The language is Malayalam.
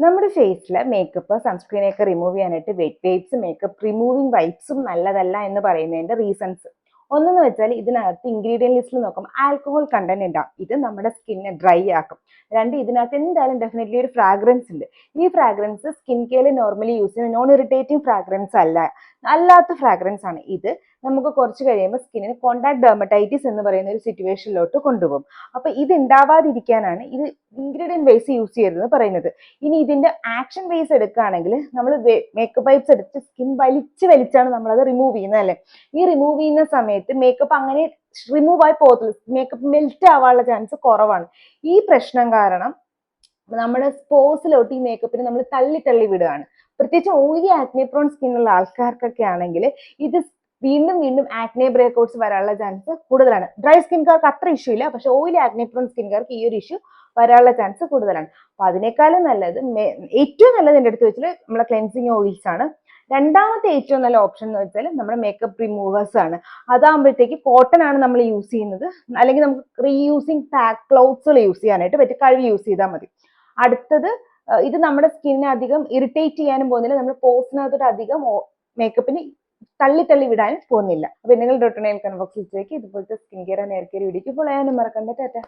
നമ്മുടെ ഫേസിലെ മേക്കപ്പ് സൺസ്ക്രീനൊക്കെ റിമൂവ് ചെയ്യാനായിട്ട് വെറ്റ് വൈപ്സ് മേക്കപ്പ് റിമൂവിങ് വൈപ്സും നല്ലതല്ല എന്ന് പറയുന്നതിന്റെ റീസൺസ് ഒന്നെന്ന് വെച്ചാൽ ഇതിനകത്ത് ഇൻഗ്രീഡിയന്റ് ലിസ്റ്റിൽ നോക്കുമ്പോൾ ആൽക്കഹോൾ കണ്ടന്റ് ഉണ്ടാവും. ഇത് നമ്മുടെ സ്കിന്നെ ഡ്രൈ ആക്കും. രണ്ട്, ഇതിനകത്ത് എന്തായാലും ഡെഫിനറ്റ്ലി ഒരു ഫ്രാഗ്രൻസ് ഉണ്ട്. ഈ ഫ്രാഗ്രൻസ് സ്കിൻ കെയറിൽ നോർമലി യൂസ് ചെയ്യുന്ന നോൺ ഇറിറ്റേറ്റിംഗ് ഫ്രാഗ്രൻസ് അല്ലാത്ത ഫ്രാഗ്രൻസ് ആണ്. ഇത് നമുക്ക് കുറച്ച് കഴിയുമ്പോൾ സ്കിന്നിന് കോണ്ടാക്ട് ഡെർമറ്റൈറ്റിസ് എന്ന് പറയുന്ന ഒരു സിറ്റുവേഷനിലോട്ട് കൊണ്ടുപോകും. അപ്പൊ ഇത് ഉണ്ടാവാതിരിക്കാനാണ് ഇത് ഇൻഗ്രീഡിയന്റ് ബേസ് യൂസ് ചെയ്യരുതെന്ന് പറയുന്നത്. ഇനി ഇതിന്റെ ആക്ഷൻ ബേസ് എടുക്കുകയാണെങ്കിൽ നമ്മൾ മേക്കപ്പ് വൈപ്സ് എടുത്ത് സ്കിൻ വലിച്ചാണ് നമ്മൾ അത് റിമൂവ് ചെയ്യുന്നത് അല്ലേ. ഈ റിമൂവ് ചെയ്യുന്ന സമയത്ത് മേക്കപ്പ് അങ്ങനെ റിമൂവ് ആയി പോകത്തില്ല, മേക്കപ്പ് മെൽറ്റ് ആവാനുള്ള ചാൻസ് കുറവാണ്. ഈ പ്രശ്നം കാരണം നമ്മുടെ സ്പോസിലോട്ട് ഈ മേക്കപ്പിന് നമ്മൾ തള്ളി വിടുകയാണ്. പ്രത്യേകിച്ച് ഓയിലി ആക്നെ പ്രോൺ സ്കിന്നുള്ള ആൾക്കാർക്കൊക്കെ ആണെങ്കിൽ ഇത് വീണ്ടും വീണ്ടും ആക്നെ ബ്രേക്ക്ഔട്ട്സ് വരാനുള്ള ചാൻസ് കൂടുതലാണ്. ഡ്രൈ സ്കിൻകാർക്ക് അത്ര ഇഷ്യൂ ഇല്ല, പക്ഷെ ഓയിലി ആക്നെ പ്രോൺ സ്കിൻകാർക്ക് ഈ ഒരു ഇഷ്യൂ വരാനുള്ള ചാൻസ് കൂടുതലാണ്. അപ്പൊ അതിനേക്കാളും നല്ലത്, ഏറ്റവും നല്ലത് എൻ്റെ അടുത്ത് വെച്ചാൽ നമ്മളെ ക്ലെൻസിങ് ഓയിൽസ് ആണ്. രണ്ടാമത്തെ ഏറ്റവും നല്ല ഓപ്ഷൻ എന്ന് വെച്ചാൽ നമ്മുടെ മേക്കപ്പ് റിമൂവേഴ്സ് ആണ്. അതാകുമ്പോഴത്തേക്ക് കോട്ടൺ ആണ് നമ്മൾ യൂസ് ചെയ്യുന്നത്, അല്ലെങ്കിൽ നമുക്ക് റീയൂസിങ് ക്ലോത്ത്സുകൾ യൂസ് ചെയ്യാനായിട്ട് പറ്റും, കഴുകി യൂസ് ചെയ്താൽ മതി. അടുത്തത്, ഇത് നമ്മുടെ സ്കിന്നിനെ അധികം ഇറിറ്റേറ്റ് ചെയ്യാനും പോകുന്നില്ല, നമ്മുടെ പോസിനകത്തോട്ട് അധികം മേക്കപ്പിന് തള്ളി വിടാനും പോകുന്നില്ല. അപ്പൊ നിങ്ങൾ ഡോട്ട് നെയിൽ കൺബോക്സിലേക്ക് ഇതുപോലത്തെ skin care and hair care വീഡിയോക്ക് ഫോളോ ചെയ്യാനും മറക്കണ്ട. ടാറ്റ.